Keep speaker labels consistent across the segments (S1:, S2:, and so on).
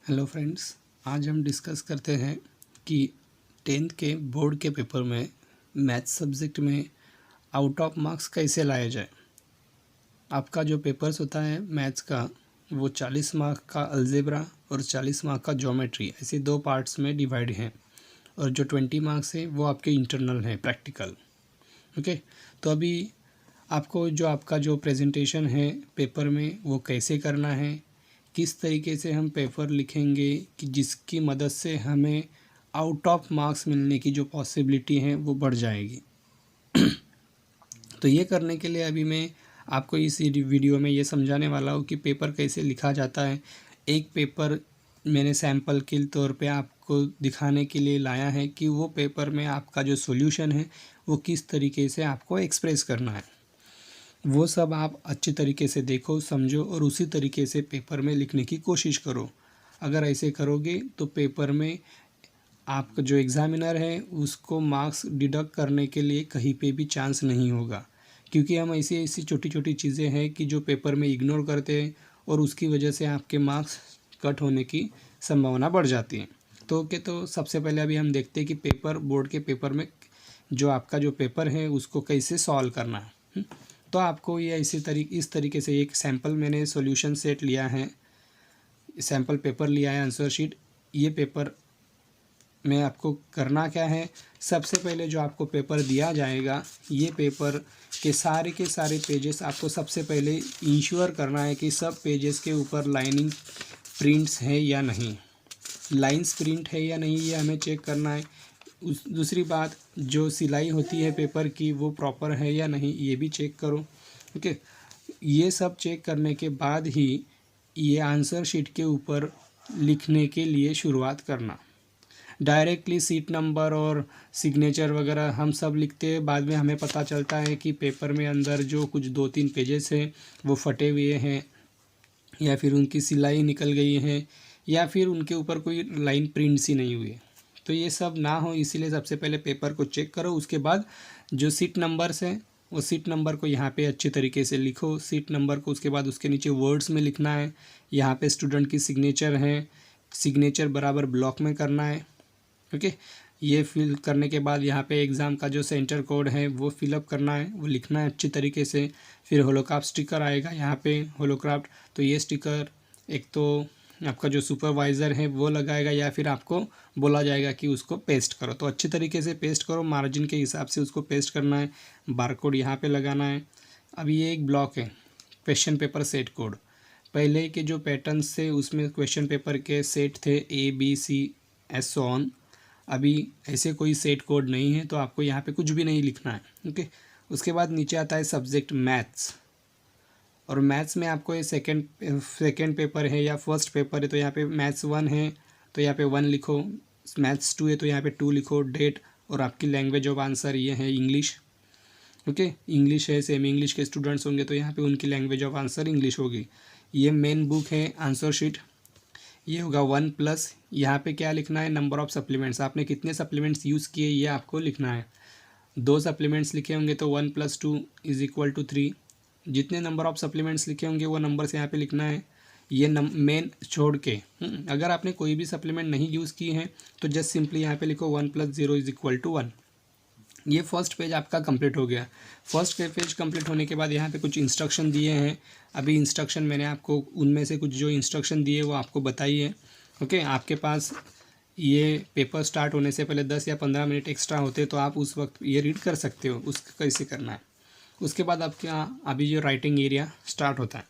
S1: Hello friends, आज हम discuss करते हैं कि 10th के बोर्ड के पेपर में मैथ्स सब्जेक्ट में आउट ऑफ मार्क्स कैसे लाया जाए। आपका जो पेपर्स होता है मैथ्स का, वो 40 मार्क का अलजेब्रा और 40 मार्क का ज्योमेट्री, ऐसे दो पार्ट्स में डिवाइड हैं। और जो 20 मार्क्स है वो आपके इंटरनल हैं, प्रैक्टिकल। ओके, तो अभी आपको आपका जो प्रेजेंटेशन है पेपर में वो कैसे करना है, किस तरीके से हम पेपर लिखेंगे कि जिसकी मदद से हमें आउट ऑफ मार्क्स मिलने की जो पॉसिबिलिटी है वो बढ़ जाएगी। तो ये करने के लिए अभी मैं आपको इस वीडियो में ये समझाने वाला हूँ कि पेपर कैसे लिखा जाता है। एक पेपर मैंने सैम्पल के तौर पे आपको दिखाने के लिए लाया है कि वो पेपर में आपका जो सॉल्यूशन है वो किस तरीके से आपको एक्सप्रेस करना है। वो सब आप अच्छे तरीके से देखो, समझो और उसी तरीके से पेपर में लिखने की कोशिश करो। अगर ऐसे करोगे तो पेपर में आपका जो एग्ज़ामिनर है उसको मार्क्स डिडक्ट करने के लिए कहीं पे भी चांस नहीं होगा, क्योंकि हम ऐसी ऐसी छोटी छोटी चीज़ें हैं कि जो पेपर में इग्नोर करते हैं और उसकी वजह से आपके मार्क्स कट होने की संभावना बढ़ जाती है। तो सबसे पहले अभी हम देखते हैं कि बोर्ड के पेपर में जो आपका जो पेपर है उसको कैसे सॉल्व करना है। तो आपको ये इस तरीके से एक सैम्पल मैंने सॉल्यूशन सेट लिया है, सैम्पल पेपर लिया है, आंसर शीट। ये पेपर में आपको करना क्या है, सबसे पहले जो आपको पेपर दिया जाएगा, ये पेपर के सारे पेजेस आपको सबसे पहले इंश्योर करना है कि सब पेजेस के ऊपर लाइनिंग प्रिंट्स है या नहीं, लाइंस प्रिंट है या नहीं, ये हमें चेक करना है। दूसरी बात, जो सिलाई होती है पेपर की वो प्रॉपर है या नहीं, ये भी चेक करो। ओके, ये सब चेक करने के बाद ही ये आंसर शीट के ऊपर लिखने के लिए शुरुआत करना। डायरेक्टली सीट नंबर और सिग्नेचर वगैरह हम सब लिखते हैं, बाद में हमें पता चलता है कि पेपर में अंदर जो कुछ 2-3 पेजेस हैं वो फटे हुए हैं, या फिर उनकी सिलाई निकल गई है, या फिर उनके ऊपर कोई लाइन प्रिंट्स ही नहीं हुई। तो ये सब ना हो, इसीलिए सबसे पहले पेपर को चेक करो। उसके बाद जो सीट नंबर्स हैं वो सीट नंबर को यहाँ पे अच्छे तरीके से लिखो, सीट नंबर को। उसके बाद उसके नीचे वर्ड्स में लिखना है, यहाँ पे स्टूडेंट की सिग्नेचर है, सिग्नेचर बराबर ब्लॉक में करना है। ओके, ये फिल करने के बाद यहाँ पे एग्ज़ाम का जो सेंटर कोड है वो फिलअप करना है, वो लिखना है अच्छी तरीके से। फिर होलोक्राफ्ट स्टिकर आएगा यहाँ पे, होलोक्राफ्ट। तो ये स्टिकर एक तो आपका जो सुपरवाइज़र है वो लगाएगा, या फिर आपको बोला जाएगा कि उसको पेस्ट करो, तो अच्छी तरीके से पेस्ट करो, मार्जिन के हिसाब से उसको पेस्ट करना है। बारकोड यहाँ पे लगाना है। अभी ये एक ब्लॉक है क्वेश्चन पेपर सेट कोड। पहले के जो पैटर्न्स थे उसमें क्वेश्चन पेपर के सेट थे ABCS ऑन। अभी ऐसे कोई सेट कोड नहीं है, तो आपको यहाँ पे कुछ भी नहीं लिखना है। ओके, उसके बाद नीचे आता है सब्जेक्ट मैथ्स, और मैथ्स में आपको ये सेकेंड पेपर है या फर्स्ट पेपर है, तो यहाँ पे मैथ्स 1 है तो यहाँ पे 1 लिखो, मैथ्स 2 है तो यहाँ पे 2 लिखो, डेट, और आपकी लैंग्वेज ऑफ आंसर ये है इंग्लिश। ओके, इंग्लिश है, सेमी इंग्लिश के स्टूडेंट्स होंगे तो यहाँ पे उनकी लैंग्वेज ऑफ आंसर इंग्लिश होगी। ये मेन बुक है आंसर शीट, ये होगा 1+। यहाँ पे क्या लिखना है, नंबर ऑफ़ सप्लीमेंट्स, आपने कितने सप्लीमेंट्स यूज़ किए ये आपको लिखना है। 2 सप्लीमेंट्स लिखे होंगे तो 1 + 2 = 3। जितने नंबर ऑफ़ सप्लीमेंट्स लिखे होंगे वो नंबर्स यहाँ पे लिखना है, ये मेन छोड़ के। अगर आपने कोई भी सप्लीमेंट नहीं यूज़ की है तो जस्ट सिंपली यहाँ पे लिखो 1 + 0 = 1। ये फर्स्ट पेज आपका कंप्लीट हो गया। फर्स्ट पेज कंप्लीट होने के बाद यहाँ पे कुछ इंस्ट्रक्शन दिए हैं। अभी इंस्ट्रक्शन मैंने आपको उनमें से कुछ जो इंस्ट्रक्शन दिए वो आपको बताइए। ओके, आपके पास ये पेपर स्टार्ट होने से पहले 10 या 15 मिनट एक्स्ट्रा होते तो आप उस वक्त ये रीड कर सकते हो, उसका कैसे करना है। उसके बाद आपके यहाँ अभी जो राइटिंग एरिया स्टार्ट होता है,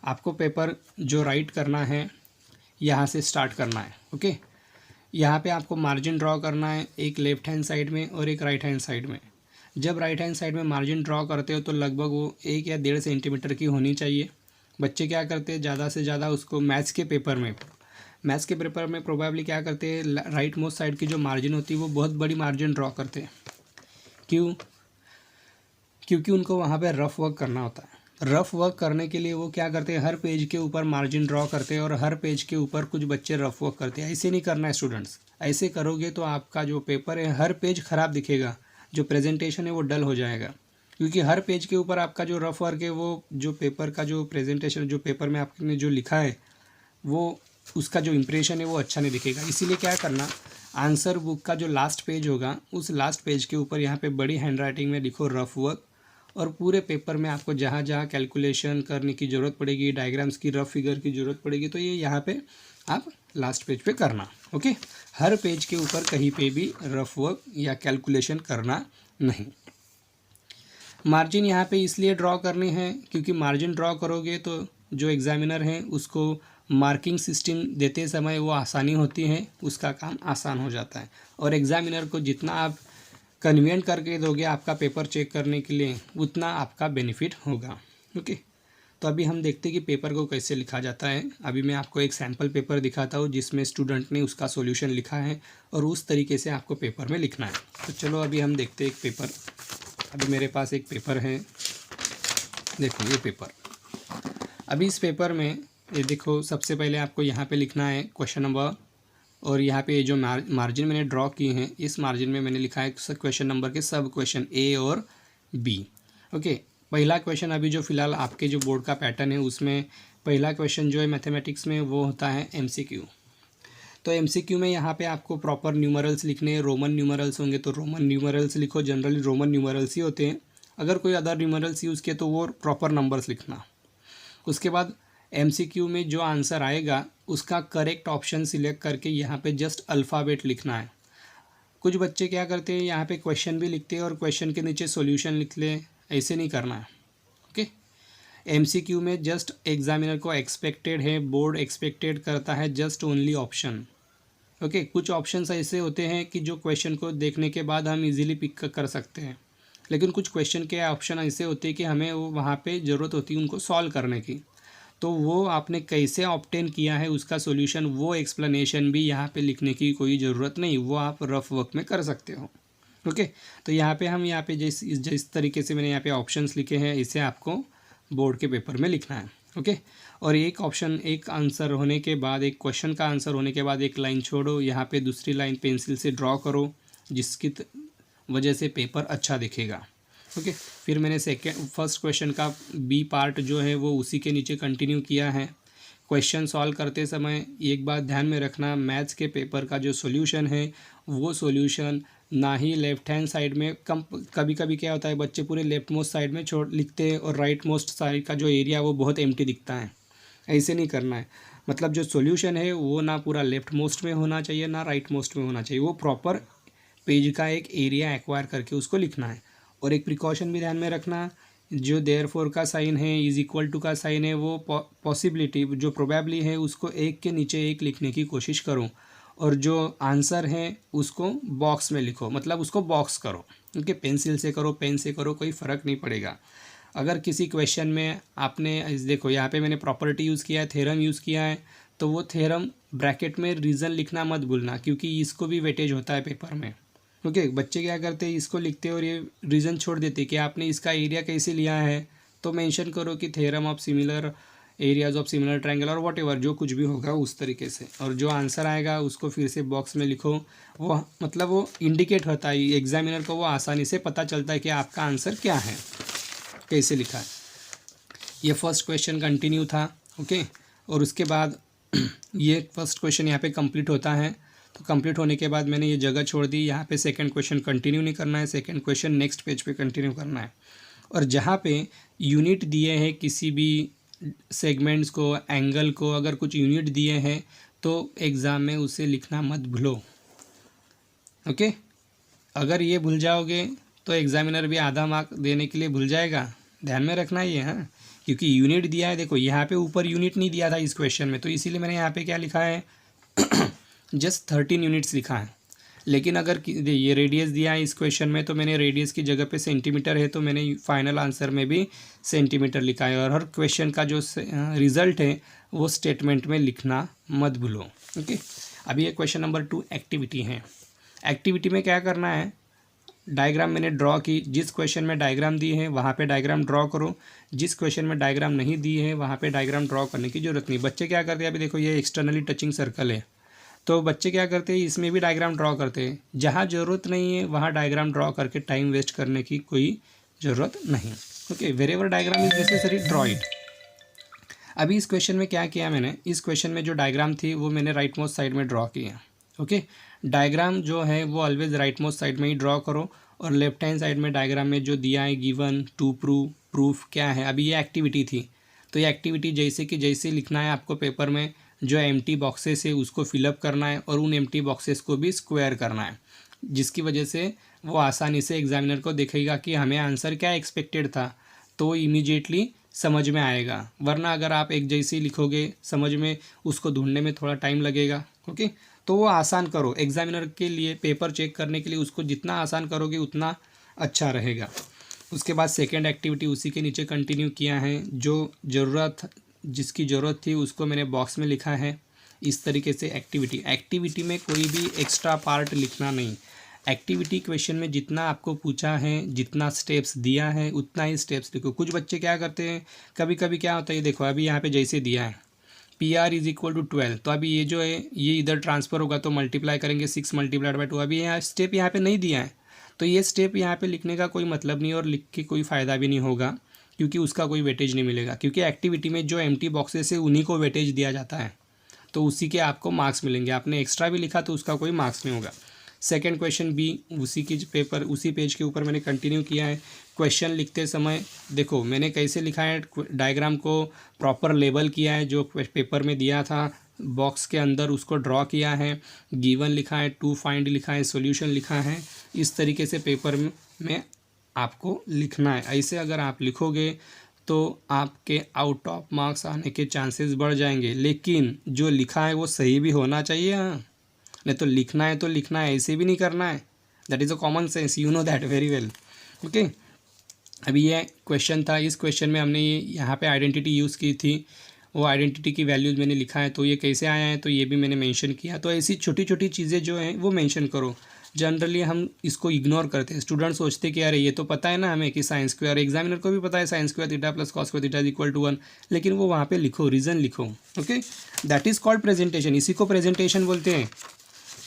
S1: आपको पेपर जो राइट करना है यहाँ से स्टार्ट करना है। ओके, यहाँ पे आपको मार्जिन ड्रॉ करना है, एक लेफ़्ट हैंड साइड में और एक राइट हैंड साइड में। जब राइट हैंड साइड में मार्जिन ड्रॉ करते हो तो लगभग वो 1 या 1.5 सेंटीमीटर की होनी चाहिए। बच्चे क्या करते हैं, ज़्यादा से ज़्यादा उसको मैथ्स के पेपर में प्रोबेबली क्या करते हैं, राइट मोस्ट साइड की जो मार्जिन होती है वो बहुत बड़ी मार्जिन ड्रॉ करते हैं। क्योंकि उनको वहाँ पे रफ़ वर्क करना होता है। रफ़ वर्क करने के लिए वो क्या करते हैं, हर पेज के ऊपर मार्जिन ड्रॉ करते हैं और हर पेज के ऊपर कुछ बच्चे रफ़ वर्क करते हैं। ऐसे नहीं करना है स्टूडेंट्स, ऐसे करोगे तो आपका जो पेपर है हर पेज ख़राब दिखेगा, जो प्रेजेंटेशन है वो डल हो जाएगा। क्योंकि हर पेज के ऊपर आपका जो रफ़ वर्क है वो जो पेपर का जो प्रेजेंटेशन, जो पेपर में आपने जो लिखा है वो उसका जो इम्प्रेशन है वो अच्छा नहीं दिखेगा। इसीलिए क्या करना, आंसर बुक का जो लास्ट पेज होगा उस लास्ट पेज के ऊपर यहाँ पे बड़ी हैंड राइटिंग में लिखो रफ वर्क, और पूरे पेपर में आपको जहाँ जहाँ कैलकुलेशन करने की ज़रूरत पड़ेगी, डायग्राम्स की रफ फिगर की ज़रूरत पड़ेगी, तो ये यहाँ पे आप लास्ट पेज पे करना। ओके, हर पेज के ऊपर कहीं पे भी रफ वर्क या कैलकुलेशन करना नहीं। मार्जिन यहाँ पे इसलिए ड्रॉ करनी है क्योंकि मार्जिन ड्रॉ करोगे तो जो एग्जामिनर है उसको मार्किंग सिस्टम देते समय वो आसानी होती है, उसका काम आसान हो जाता है। और एग्जामिनर को जितना आप कन्वीनियंट करके दोगे आपका पेपर चेक करने के लिए, उतना आपका बेनिफिट होगा। ओके, तो अभी हम देखते हैं कि पेपर को कैसे लिखा जाता है। अभी मैं आपको एक सैम्पल पेपर दिखाता हूँ जिसमें स्टूडेंट ने उसका सॉल्यूशन लिखा है और उस तरीके से आपको पेपर में लिखना है। तो चलो अभी हम देखते हैं एक पेपर। अभी मेरे पास एक पेपर है, देखो ये पेपर। अभी इस पेपर में ये देखो, सबसे पहले आपको यहाँ पे लिखना है क्वेश्चन नंबर, और यहाँ पे जो मार्जिन मैंने ड्रॉ किए हैं इस मार्जिन में मैंने लिखा है क्वेश्चन नंबर के सब क्वेश्चन ए और बी। ओके, पहला क्वेश्चन अभी जो फ़िलहाल आपके जो बोर्ड का पैटर्न है उसमें पहला क्वेश्चन जो है मैथमेटिक्स में वो होता है एमसीक्यू। तो एमसीक्यू में यहाँ पे आपको प्रॉपर न्यूमरल्स लिखने हैं। रोमन न्यूमरल्स होंगे तो रोमन न्यूमरल्स लिखो, जनरली रोमन न्यूमरल्स ही होते हैं। अगर कोई अदर न्यूमरल्स यूज़ किए तो वो प्रॉपर नंबर्स लिखना। उसके बाद एमसीक्यू में जो आंसर आएगा उसका करेक्ट ऑप्शन सिलेक्ट करके यहाँ पे जस्ट अल्फ़ाबेट लिखना है। कुछ बच्चे क्या करते हैं, यहाँ पे क्वेश्चन भी लिखते हैं और क्वेश्चन के नीचे सॉल्यूशन लिख ले, ऐसे नहीं करना है। ओके, एमसीक्यू में जस्ट एग्जामिनर को एक्सपेक्टेड है, बोर्ड एक्सपेक्टेड करता है जस्ट ओनली ऑप्शन। ओके, कुछ ऑप्शंस ऐसे होते हैं कि जो क्वेश्चन को देखने के बाद हम इजीली पिक कर सकते हैं, लेकिन कुछ क्वेश्चन के ऑप्शन ऐसे होते हैं कि हमें वो वहाँ पे ज़रूरत होती है उनको सॉल्व करने की। तो वो आपने कैसे ऑब्टेन किया है उसका सॉल्यूशन, वो एक्सप्लेनेशन भी यहाँ पे लिखने की कोई ज़रूरत नहीं, वो आप रफ वर्क में कर सकते हो। ओके, तो यहाँ पे हम यहाँ पे जिस तरीके से मैंने यहाँ पे ऑप्शंस लिखे हैं इसे आपको बोर्ड के पेपर में लिखना है। ओके, और एक ऑप्शन, एक आंसर होने के बाद, एक क्वेश्चन का आंसर होने के बाद एक लाइन छोड़ो, यहाँ पे दूसरी लाइन पेंसिल से ड्रॉ करो, जिसकी वजह से पेपर अच्छा दिखेगा। ओके, फिर मैंने फर्स्ट क्वेश्चन का बी पार्ट जो है वो उसी के नीचे कंटिन्यू किया है। क्वेश्चन सॉल्व करते समय एक बात ध्यान में रखना, मैथ्स के पेपर का जो सॉल्यूशन है वो सॉल्यूशन ना ही लेफ्ट हैंड साइड में, कभी कभी क्या होता है बच्चे पूरे लेफ्ट मोस्ट साइड में छोड़ लिखते हैं और राइट मोस्ट साइड का जो एरिया वो बहुत एम्प्टी दिखता है। ऐसे नहीं करना है, मतलब जो सॉल्यूशन है वो ना पूरा लेफ्ट मोस्ट में होना चाहिए ना राइट मोस्ट में होना चाहिए, वो प्रॉपर पेज का एक एरिया एक्वायर करके उसको लिखना है। और एक प्रिकॉशन भी ध्यान में रखना, जो देयरफॉर का साइन है, इज इक्वल टू का साइन है, वो पॉसिबिलिटी जो प्रोबेबली है उसको एक के नीचे एक लिखने की कोशिश करो, और जो आंसर है उसको बॉक्स में लिखो, मतलब उसको बॉक्स करो। क्योंकि पेंसिल से करो, पेन से करो, कोई फ़र्क नहीं पड़ेगा। अगर किसी क्वेश्चन में आपने देखो यहाँ पे मैंने प्रॉपर्टी यूज़ किया है, थ्योरम यूज़ किया है, तो वो थ्योरम ब्रैकेट में रीज़न लिखना मत भूलना, क्योंकि इसको भी वेटेज होता है पेपर में। ओके, बच्चे क्या करते हैं, इसको लिखते हैं और ये रीज़न छोड़ देते हैं कि आपने इसका एरिया कैसे लिया है, तो मेंशन करो कि theorem of similar areas of similar triangle और वॉट एवर जो कुछ भी होगा उस तरीके से, और जो आंसर आएगा उसको फिर से बॉक्स में लिखो। वो मतलब वो इंडिकेट होता है एग्जामिनर को, वो आसानी से पता चलता है कि आपका आंसर क्या है, कैसे लिखा है। ये फर्स्ट क्वेश्चन कंटिन्यू था। ओके, और उसके बाद ये फर्स्ट क्वेश्चन यहाँ पे कंप्लीट होता है। तो कंप्लीट होने के बाद मैंने ये जगह छोड़ दी, यहाँ पे सेकंड क्वेश्चन कंटिन्यू नहीं करना है, सेकंड क्वेश्चन नेक्स्ट पेज पे कंटिन्यू करना है। और जहाँ पे यूनिट दिए हैं किसी भी सेगमेंट्स को, एंगल को, अगर कुछ यूनिट दिए हैं तो एग्ज़ाम में उसे लिखना मत भूलो। ओके, अगर ये भूल जाओगे तो एग्जामिनर भी आधा मार्क देने के लिए भूल जाएगा, ध्यान में रखना ये। हाँ, क्योंकि यूनिट दिया है, देखो यहाँ पे ऊपर यूनिट नहीं दिया था इस क्वेश्चन में, तो इसीलिए मैंने यहाँ पे क्या लिखा है जस्ट 13 यूनिट्स लिखा है। लेकिन अगर ये रेडियस दिया है इस क्वेश्चन में, तो मैंने रेडियस की जगह पे सेंटीमीटर है, तो मैंने फाइनल आंसर में भी सेंटीमीटर लिखा है। और हर क्वेश्चन का जो रिज़ल्ट है वो स्टेटमेंट में लिखना मत भूलो। ओके, अभी ये क्वेश्चन नंबर 2 एक्टिविटी है। एक्टिविटी में क्या करना है, डायग्राम मैंने ड्रॉ की, जिस क्वेश्चन में डायग्राम दी है वहाँ पे डायग्राम ड्रॉ करो, जिस क्वेश्चन में डायग्राम नहीं दी है वहाँ पे डायग्राम ड्रॉ करने की ज़रूरत नहीं। बच्चे क्या करते हैं, अभी देखो ये एक्सटर्नली टचिंग सर्कल है, तो बच्चे क्या करते हैं इसमें भी डायग्राम ड्रॉ करते हैं। जहाँ ज़रूरत नहीं है वहाँ डायग्राम ड्रॉ करके टाइम वेस्ट करने की कोई ज़रूरत नहीं। Okay, wherever diagram is necessary draw it. अभी इस क्वेश्चन में क्या किया मैंने, इस क्वेश्चन में जो डायग्राम थी वो मैंने राइट मोस्ट साइड में ड्रॉ किया। ओके, डायग्राम जो है वो ऑलवेज राइट मोस्ट साइड में ही ड्रॉ करो, और लेफ्ट हैंड साइड में डायग्राम में जो दिया है गिवन, टू प्रूव, प्रूफ क्या है। अभी ये एक्टिविटी थी, तो ये एक्टिविटी जैसे लिखना है आपको पेपर में, जो एम्प्टी बॉक्सेस है उसको फिलअप करना है और उन एम्प्टी बॉक्सेस को भी स्क्वायर करना है, जिसकी वजह से वो आसानी से एग्जामिनर को दिखेगा कि हमें आंसर क्या एक्सपेक्टेड था, तो इमीडिएटली समझ में आएगा। वरना अगर आप एक जैसे लिखोगे, समझ में उसको ढूंढने में थोड़ा टाइम लगेगा। ओके, तो वो आसान करो, एग्जामिनर के लिए पेपर चेक करने के लिए उसको जितना आसान करोगे उतना अच्छा रहेगा। उसके बाद सेकेंड एक्टिविटी उसी के नीचे कंटिन्यू किया है, जो जिसकी ज़रूरत थी उसको मैंने बॉक्स में लिखा है। इस तरीके से एक्टिविटी में कोई भी एक्स्ट्रा पार्ट लिखना नहीं। एक्टिविटी क्वेश्चन में जितना आपको पूछा है, जितना स्टेप्स दिया है उतना ही स्टेप्स लिखो। कुछ बच्चे क्या करते हैं, कभी कभी क्या होता है, देखो अभी यहाँ पे जैसे दिया है PR = 12, तो अभी ये जो है ये इधर ट्रांसफ़र होगा तो मल्टीप्लाई करेंगे 6 × 2। अभी यहाँ स्टेप यहाँ पे नहीं दिया है, तो ये स्टेप यहाँ पे लिखने का कोई मतलब नहीं और लिख के कोई फ़ायदा भी नहीं होगा, क्योंकि उसका कोई वेटेज नहीं मिलेगा। क्योंकि एक्टिविटी में जो एम्प्टी बॉक्सेस है उन्हीं को वेटेज दिया जाता है, तो उसी के आपको मार्क्स मिलेंगे। आपने एक्स्ट्रा भी लिखा तो उसका कोई मार्क्स नहीं होगा। सेकंड क्वेश्चन भी उसी पेज के ऊपर मैंने कंटिन्यू किया है। क्वेश्चन लिखते समय देखो मैंने कैसे लिखा है, डायग्राम को प्रॉपर लेबल किया है, जो पेपर में दिया था बॉक्स के अंदर उसको ड्रॉ किया है, गिवन लिखा है, टू फाइंड लिखा है, सॉल्यूशन लिखा है। इस तरीके से पेपर में आपको लिखना है। ऐसे अगर आप लिखोगे तो आपके आउट ऑफ मार्क्स आने के चांसेस बढ़ जाएंगे, लेकिन जो लिखा है वो सही भी होना चाहिए। हाँ, नहीं तो लिखना है, ऐसे भी नहीं करना है। That is a common sense, you know that very well. Okay, अभी ये क्वेश्चन था, इस क्वेश्चन में हमने ये यहाँ पे आइडेंटिटी यूज़ की थी, वो आइडेंटिटी की वैल्यूज़ मैंने लिखा है, तो ये कैसे आया है तो ये भी मैंने मेंशन किया। तो ऐसी छोटी छोटी चीज़ें जो हैं वो मेंशन करो। जनरली हम इसको इग्नोर करते हैं, स्टूडेंट सोचते कि अरे ये तो पता है ना हमें कि साइन स्क्वायर, एग्जामिनर को भी पता है sine square theta plus cos square theta equal to 1, लेकिन वो वहाँ पे लिखो, रीज़न लिखो। Okay, that is called presentation. इसी को प्रेजेंटेशन बोलते हैं।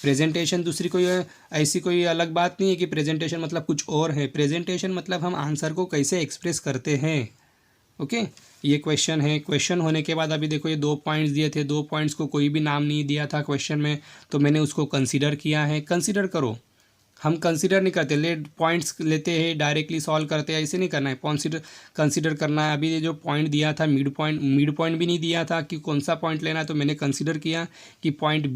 S1: प्रेजेंटेशन दूसरी कोई ऐसी कोई अलग बात नहीं है कि प्रेजेंटेशन मतलब कुछ और है। प्रेजेंटेशन मतलब हम आंसर को कैसे एक्सप्रेस करते हैं। ओके, ये क्वेश्चन है। क्वेश्चन होने के बाद अभी देखो ये 2 पॉइंट्स दिए थे, 2 पॉइंट्स को कोई भी नाम नहीं दिया था क्वेश्चन में, तो मैंने उसको कंसीडर किया है। कंसीडर करो, हम कंसीडर नहीं करते, पॉइंट्स लेते हैं डायरेक्टली सॉल्व करते हैं, ऐसे नहीं करना है। कंसीडर करना है। अभी ये जो पॉइंट दिया था मिड पॉइंट भी नहीं दिया था कि कौन सा पॉइंट लेना है, तो मैंने कंसीडर किया कि point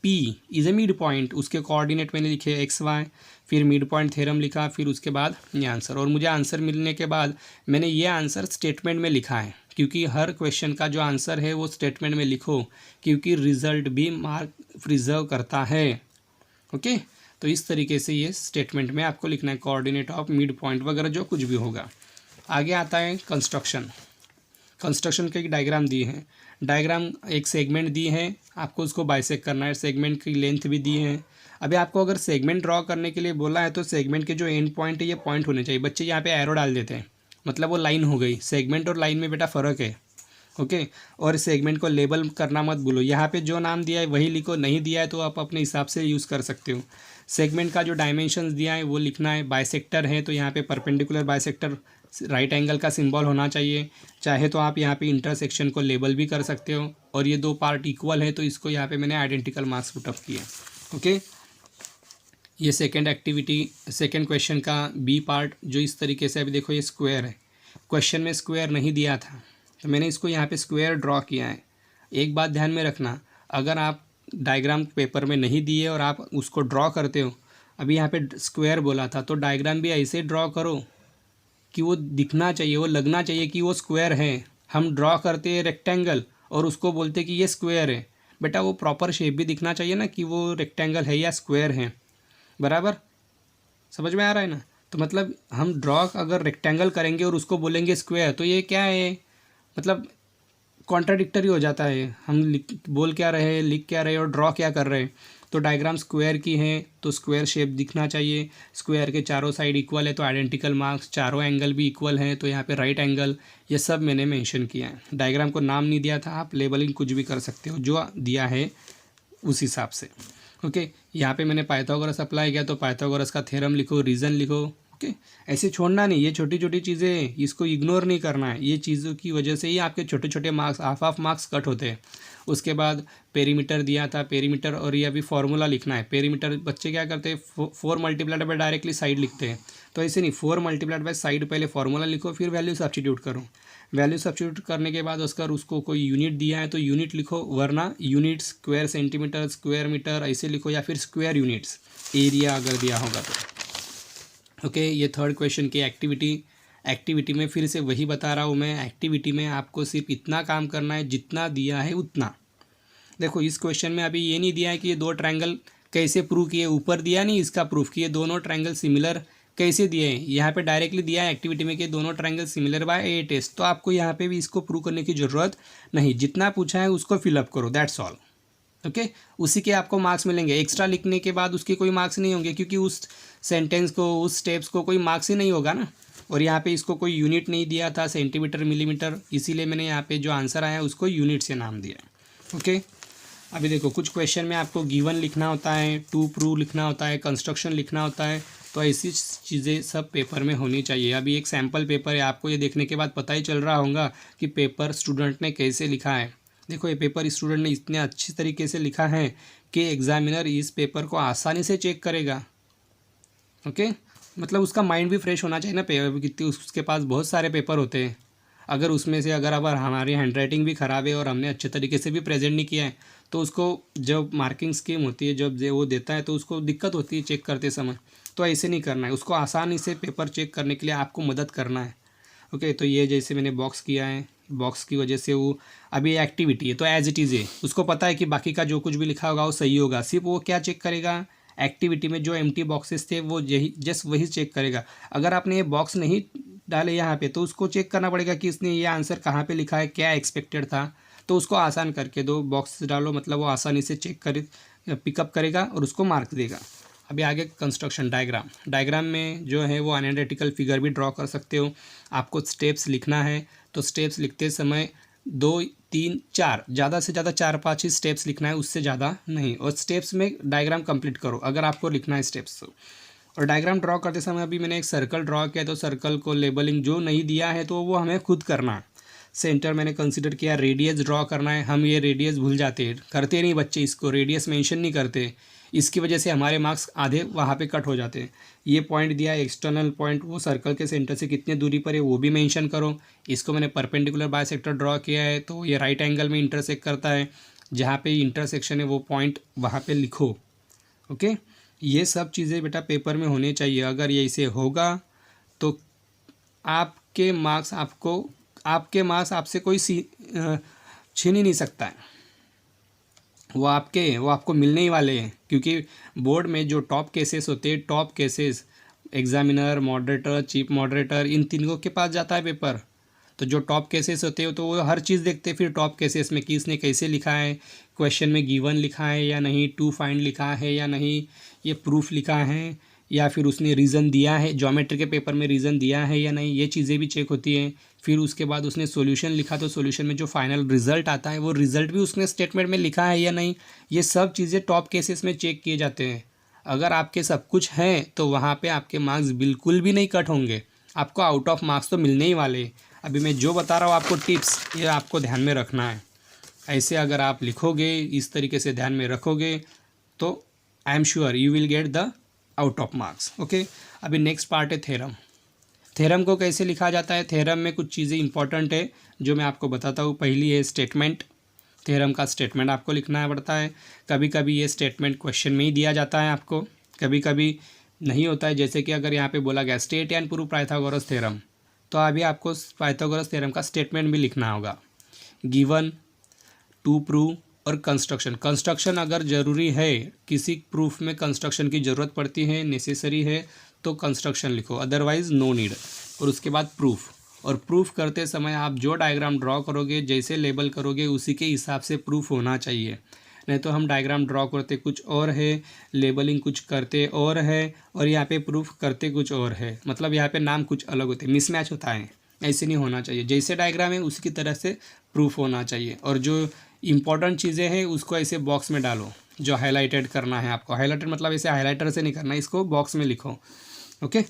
S1: P is a mid point. उसके कोऑर्डिनेट मैंने लिखे XY, फिर मिड पॉइंट थ्योरम लिखा, फिर उसके बाद ये आंसर। और मुझे आंसर मिलने के बाद मैंने ये आंसर स्टेटमेंट में लिखा है, क्योंकि हर क्वेश्चन का जो आंसर है वो स्टेटमेंट में लिखो, क्योंकि रिजल्ट भी मार्क प्रिजर्व करता है। ओके, तो इस तरीके से ये स्टेटमेंट में आपको लिखना है, कोऑर्डिनेट ऑफ मिड पॉइंट वगैरह जो कुछ भी होगा। आगे आता है कंस्ट्रक्शन के डायग्राम दी है। डायग्राम एक सेगमेंट दी है, आपको उसको बाइसेक्ट करना है। सेगमेंट की लेंथ भी दी है। अभी आपको अगर सेगमेंट ड्रॉ करने के लिए बोला है तो सेगमेंट के जो एंड पॉइंट है ये पॉइंट होने चाहिए। बच्चे यहाँ पे एरो डाल देते हैं, मतलब वो लाइन हो गई। सेगमेंट और लाइन में बेटा फ़र्क है। ओके, और सेगमेंट को लेबल करना मत भूलो। यहाँ पे जो नाम दिया है वही लिखो, नहीं दिया है तो आप अपने हिसाब से यूज़ कर सकते हो। सेगमेंट का जो डायमेंशंस दिया है वो लिखना है। बाइसेक्टर है तो यहाँ पे परपेंडिकुलर बाइसेक्टर राइट एंगल का सिंबल होना चाहिए। चाहे तो आप यहाँ पे इंटरसेक्शन को लेबल भी कर सकते हो। और ये 2 पार्ट इक्वल है तो इसको यहाँ पे मैंने आइडेंटिकल मार्क्स पुटअप किए। ओके, ये सेकेंड क्वेश्चन का B पार्ट जो इस तरीके से, अभी देखो ये स्क्वायर है, क्वेश्चन में स्क्वायर नहीं दिया था तो मैंने इसको यहाँ पे स्क्वायर ड्रॉ किया है। एक बात ध्यान में रखना, अगर आप डायग्राम पेपर में नहीं दिए और आप उसको ड्रॉ करते हो, अभी यहाँ पे स्क्वायर बोला था तो डायग्राम भी ऐसे ड्रॉ करो कि वो दिखना चाहिए, वो लगना चाहिए कि वो स्क्वायर है। हम ड्रॉ करते हैं रेक्टेंगल और उसको बोलते कि ये स्क्वायर है, बेटा वो प्रॉपर शेप भी दिखना चाहिए ना कि वो रेक्टेंगल है या स्क्वायर है। बराबर समझ में आ रहा है ना। तो मतलब हम ड्रॉ अगर रेक्टेंगल करेंगे और उसको बोलेंगे स्क्वायर, तो ये क्या है, मतलब कॉन्ट्राडिक्टरी हो जाता है। हम बोल क्या रहे हैं, लिख क्या रहे हैं और ड्रॉ क्या कर रहे हैं। तो डायग्राम स्क्वायर की है तो स्क्वायर शेप दिखना चाहिए। स्क्वायर के चारों साइड इक्वल है तो आइडेंटिकल मार्क्स, चारों एंगल भी इक्वल हैं तो यहाँ पे राइट एंगल, ये सब मैंने मेंशन किया है। डायग्राम को नाम नहीं दिया था, आप लेबलिंग कुछ भी कर सकते हो, जो दिया है उस हिसाब से। ओके, यहाँ पे मैंने पाइथागोरस अप्लाई किया तो पाइथागोरस का थ्योरम लिखो, रीज़न लिखो ओके, ऐसे छोड़ना नहीं, ये छोटी छोटी चीज़ें इसको इग्नोर नहीं करना है, ये चीज़ों की वजह से ही आपके छोटे छोटे मार्क्स हाफ मार्क्स कट होते हैं। उसके बाद पेरीमीटर दिया था, पेरीमीटर और ये अभी फार्मूला लिखना है। पेरीमीटर बच्चे क्या करते हैं, 4 मल्टीप्लाइड बाय डायरेक्टली साइड लिखते हैं, तो ऐसे नहीं, 4 मल्टीप्लाइड बाय साइड पहले फार्मूला लिखो फिर वैल्यू सब्स्टिट्यूट करो। वैल्यू सब्स्टिट्यूट करने के बाद उसको कोई यूनिट दिया है तो यूनिट लिखो, वरना unit square centimetre square metre ऐसे लिखो, या फिर स्क्वायर यूनिट्स एरिया अगर दिया होगा तो। ओके, ये थर्ड क्वेश्चन की एक्टिविटी में फिर से वही बता रहा हूँ मैं, एक्टिविटी में आपको सिर्फ इतना काम करना है जितना दिया है उतना। देखो इस क्वेश्चन में अभी ये नहीं दिया है कि ये दो ट्रायंगल कैसे प्रूव किए, ऊपर दिया नहीं इसका प्रूफ कि ये दोनों ट्रायंगल सिमिलर कैसे दिए हैं, यहाँ पे डायरेक्टली दिया है एक्टिविटी में कि दोनों triangle similar by a test. तो आपको यहाँ पे भी इसको प्रूव करने की ज़रूरत नहीं, जितना पूछा है उसको फिलअप करो, दैट्स ऑल। ओके, उसी के आपको मार्क्स मिलेंगे। एक्स्ट्रा लिखने के बाद उसके कोई मार्क्स नहीं होंगे, क्योंकि उस सेंटेंस को उस स्टेप्स को कोई मार्क्स ही नहीं होगा ना। और यहाँ पे इसको कोई यूनिट नहीं दिया था, सेंटीमीटर मिलीमीटर, इसीलिए मैंने यहाँ पे जो आंसर आया उसको यूनिट से नाम दिया। ओके, अभी देखो कुछ क्वेश्चन में आपको गिवन लिखना होता है, टू प्रूव लिखना होता है, कंस्ट्रक्शन लिखना होता है, तो ऐसी चीज़ें सब पेपर में होनी चाहिए। अभी एक सैम्पल पेपर है, आपको ये देखने के बाद पता ही चल रहा होगा कि पेपर स्टूडेंट ने कैसे लिखा है। देखो ये पेपर स्टूडेंट ने इतने अच्छी तरीके से लिखा है कि एग्जामिनर इस पेपर को आसानी से चेक करेगा। ओके, मतलब उसका माइंड भी फ्रेश होना चाहिए ना, कितनी उसके पास बहुत सारे पेपर होते हैं, अगर उसमें से अगर हमारी हैंडराइटिंग भी ख़राब है और हमने अच्छे तरीके से भी प्रेजेंट नहीं किया है तो उसको जब मार्किंग स्कीम होती है, जब वो देता है तो उसको दिक्कत होती है चेक करते समय। तो ऐसे नहीं करना है, उसको आसानी से पेपर चेक करने के लिए आपको मदद करना है। ओके, तो ये जैसे मैंने बॉक्स किया है, बॉक्स की वजह से वो अभी एक्टिविटी है तो एज इट इज़ है, उसको पता है कि बाकी का जो कुछ भी लिखा होगा वो सही होगा, सिर्फ वो क्या चेक करेगा, एक्टिविटी में जो एम्प्टी बॉक्सेस थे वो यही जस्ट वही चेक करेगा। अगर आपने ये बॉक्स नहीं डाले यहाँ पे तो उसको चेक करना पड़ेगा कि इसने ये आंसर कहाँ पे लिखा है, क्या एक्सपेक्टेड था। तो उसको आसान करके दो, बॉक्स डालो, मतलब वो आसानी से चेक करे, पिकअप करेगा और उसको मार्क देगा। अभी आगे कंस्ट्रक्शन डायग्राम में जो है वो एनालिटिकल फिगर भी ड्रॉ कर सकते हो। आपको स्टेप्स लिखना है तो स्टेप्स लिखते समय 2 3 4 ज़्यादा से ज़्यादा 4-5 ही स्टेप्स लिखना है, उससे ज़्यादा नहीं। और स्टेप्स में डायग्राम कंप्लीट करो अगर आपको लिखना है स्टेप्स तो। और डायग्राम ड्रॉ करते समय अभी मैंने एक सर्कल ड्रॉ किया, तो सर्कल को लेबलिंग जो नहीं दिया है तो वो हमें खुद करना है। सेंटर मैंने कंसिडर किया, रेडियस ड्रॉ करना है, हम ये रेडियस भूल जाते हैं, करते नहीं बच्चे, इसको रेडियस मेंशन नहीं करते, इसकी वजह से हमारे मार्क्स आधे वहाँ पे कट हो जाते हैं। ये पॉइंट दिया है एक्सटर्नल पॉइंट, वो सर्कल के सेंटर से कितने दूरी पर है वो भी मेंशन करो। इसको मैंने परपेंडिकुलर बाइसेक्टर ड्रॉ किया है तो ये राइट एंगल में इंटरसेक्ट करता है, जहाँ पे इंटरसेक्शन है वो पॉइंट वहाँ पे लिखो। ओके, ये सब चीज़ें बेटा पेपर में होने चाहिए। अगर ये इसे होगा तो आपके मार्क्स आपसे कोई छीन ही नहीं सकता है, वो आपको मिलने ही वाले हैं। क्योंकि बोर्ड में जो टॉप केसेस होते हैं, top cases examiner, moderator, chief moderator, इन तीनों के पास जाता है पेपर। तो जो टॉप केसेस होते हैं तो वो हर चीज़ देखते हैं फिर टॉप केसेस में कि इसने कैसे लिखा है, क्वेश्चन में गिवन लिखा है या नहीं, टू फाइंड लिखा है या नहीं, ये प्रूफ लिखा है या फिर उसने रीज़न दिया है, ज्योमेट्री के पेपर में रीज़न दिया है या नहीं, ये चीज़ें भी चेक होती हैं। फिर उसके बाद उसने सॉल्यूशन लिखा तो सॉल्यूशन में जो फाइनल रिजल्ट आता है वो रिजल्ट भी उसने स्टेटमेंट में लिखा है या नहीं, ये सब चीज़ें टॉप केसेस में चेक किए जाते हैं। अगर आपके सब कुछ हैं तो वहाँ पे आपके मार्क्स बिल्कुल भी नहीं कट होंगे, आपको आउट ऑफ मार्क्स तो मिलने ही वाले। अभी मैं जो बता रहा हूँ आपको टिप्स, ये आपको ध्यान में रखना है। ऐसे अगर आप लिखोगे, इस तरीके से ध्यान में रखोगे तो I am sure you will get the out of marks. Okay, अभी नेक्स्ट पार्ट है थ्योरम। थ्योरम को कैसे लिखा जाता है, थ्योरम में कुछ चीज़ें इंपॉर्टेंट है जो मैं आपको बताता हूँ। पहली है स्टेटमेंट, थ्योरम का स्टेटमेंट आपको लिखना पड़ता है। कभी कभी ये स्टेटमेंट क्वेश्चन में ही दिया जाता है आपको, कभी कभी नहीं होता है। जैसे कि अगर यहाँ पे बोला गया state and prove Pythagoras theorem, तो अभी आपको पाइथागोरस थ्योरम का स्टेटमेंट भी लिखना होगा। गिवन, टू प्रूव और कंस्ट्रक्शन अगर ज़रूरी है, किसी प्रूफ में कंस्ट्रक्शन की ज़रूरत पड़ती है, नेसेसरी है तो कंस्ट्रक्शन लिखो, अदरवाइज़ नो नीड। और उसके बाद प्रूफ, और प्रूफ करते समय आप जो डायग्राम ड्रॉ करोगे, जैसे लेबल करोगे, उसी के हिसाब से प्रूफ होना चाहिए। नहीं तो हम डायग्राम ड्रॉ करते कुछ और है, लेबलिंग कुछ करते और है, और यहाँ पे प्रूफ करते कुछ और है, मतलब यहाँ पे नाम कुछ अलग होते हैं, मिसमैच होता है। ऐसे नहीं होना चाहिए, जैसे डायग्राम है उसी की तरह से प्रूफ होना चाहिए। और जो इंपॉर्टेंट चीज़ें हैं उसको ऐसे बॉक्स में डालो, जो हाईलाइटेड करना है आपको। हाईलाइटेड मतलब ऐसे हाईलाइटर से नहीं करना, इसको बॉक्स में लिखो। ओके,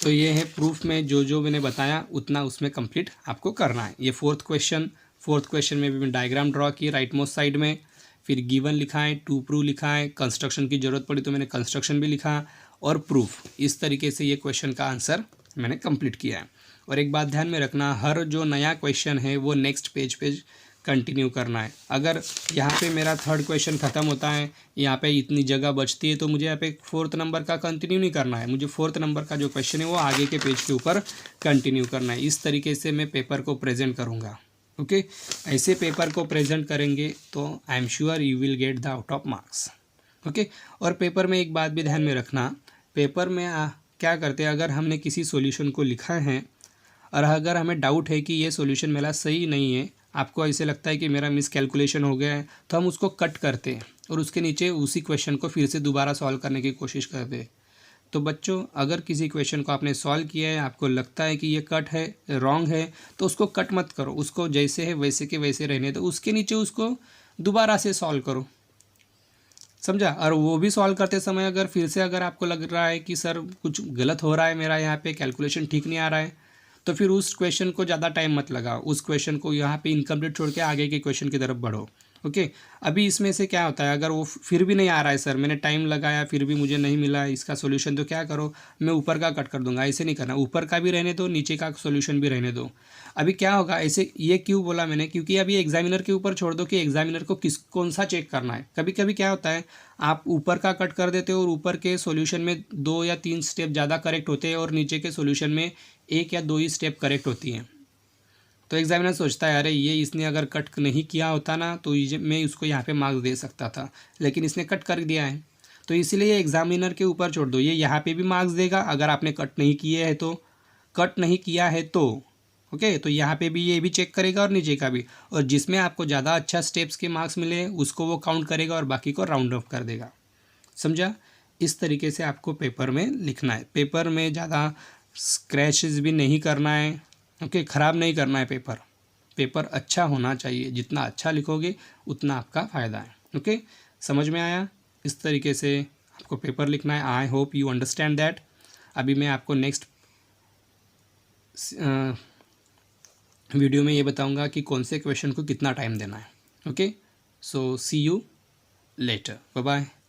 S1: तो ये है प्रूफ में जो जो मैंने बताया उतना उसमें कंप्लीट आपको करना है। ये फोर्थ क्वेश्चन में भी मैं डायग्राम ड्रॉ की राइट मोस्ट साइड में, फिर गिवन लिखा है, टू प्रूव लिखा है, कंस्ट्रक्शन की ज़रूरत पड़ी तो मैंने कंस्ट्रक्शन भी लिखा और प्रूफ। इस तरीके से ये क्वेश्चन का आंसर मैंने कंप्लीट किया है। और एक बात ध्यान में रखना, हर जो नया क्वेश्चन है वो नेक्स्ट पेज पे कंटिन्यू करना है। अगर यहाँ पे मेरा थर्ड क्वेश्चन ख़त्म होता है, यहाँ पे इतनी जगह बचती है, तो मुझे यहाँ पे फोर्थ नंबर का कंटिन्यू नहीं करना है, मुझे फोर्थ नंबर का जो क्वेश्चन है वो आगे के पेज के ऊपर कंटिन्यू करना है। इस तरीके से मैं पेपर को प्रेजेंट करूँगा। ओके, ऐसे पेपर को प्रेजेंट करेंगे तो I am sure you will get the out of marks. Okay, और पेपर में एक बात भी ध्यान में रखना, पेपर में क्या करते हैं, अगर हमने किसी सॉल्यूशन को लिखा है और अगर हमें डाउट है कि ये सॉल्यूशन मेरा सही नहीं है, आपको ऐसे लगता है कि मेरा मिस कैलकुलेशन हो गया है, तो हम उसको कट करते हैं और उसके नीचे उसी क्वेश्चन को फिर से दोबारा सॉल्व करने की कोशिश करते हैं। तो बच्चों, अगर किसी क्वेश्चन को आपने सॉल्व किया है, आपको लगता है कि ये कट है, रॉन्ग है, तो उसको कट मत करो, उसको जैसे है वैसे के वैसे रहने दो, उसके नीचे उसको दोबारा से सॉल्व करो, समझा। और वो भी सॉल्व करते समय अगर फिर से अगर आपको लग रहा है कि सर कुछ गलत हो रहा है, मेरा यहाँ पे कैलकुलेशन ठीक नहीं आ रहा है, तो फिर उस क्वेश्चन को ज़्यादा टाइम मत लगाओ, उस क्वेश्चन को यहाँ पे इनकम्प्लीट छोड़ के आगे के क्वेश्चन की तरफ बढ़ो। ओके, अभी इसमें से क्या होता है, अगर वो फिर भी नहीं आ रहा है, सर मैंने टाइम लगाया फिर भी मुझे नहीं मिला इसका सॉल्यूशन, तो क्या करो, मैं ऊपर का कट कर दूंगा। ऐसे नहीं करना, ऊपर का भी रहने दो, नीचे का सॉल्यूशन भी रहने दो। अभी क्या होगा, ऐसे ये क्यों बोला मैंने, क्योंकि अभी एग्जामिनर के ऊपर छोड़ दो कि एग्जामिनर को कौन सा चेक करना है। कभी कभी क्या होता है, आप ऊपर का कट कर देते हो और ऊपर के सॉल्यूशन में 2 या 3 स्टेप ज़्यादा करेक्ट होते हैं और नीचे के सॉल्यूशन में 1 या 2 ही स्टेप करेक्ट होती हैं। तो एग्जामिनर सोचता है, अरे ये इसने अगर कट नहीं किया होता ना तो मैं उसको यहाँ पे मार्क्स दे सकता था, लेकिन इसने कट कर दिया है। तो इसीलिए एग्जामिनर के ऊपर छोड़ दो, ये यहाँ पे भी मार्क्स देगा अगर आपने कट नहीं किए है तो, कट नहीं किया है तो ओके, तो यहाँ पे भी ये भी चेक करेगा और नीचे का भी, और जिसमें आपको ज़्यादा अच्छा स्टेप्स के मार्क्स मिले उसको वो काउंट करेगा और बाकी को राउंड ऑफ कर देगा, समझा। इस तरीके से आपको पेपर में लिखना है। पेपर में ज़्यादा स्क्रैचेस भी नहीं करना है, ओके, ख़राब नहीं करना है पेपर। पेपर अच्छा होना चाहिए, जितना अच्छा लिखोगे उतना आपका फ़ायदा है। ओके, समझ में आया। इस तरीके से आपको पेपर लिखना है। I hope you understand that. अभी मैं आपको नेक्स्ट वीडियो में ये बताऊंगा कि कौन से क्वेश्चन को कितना टाइम देना है। Okay, so see you later, bye bye.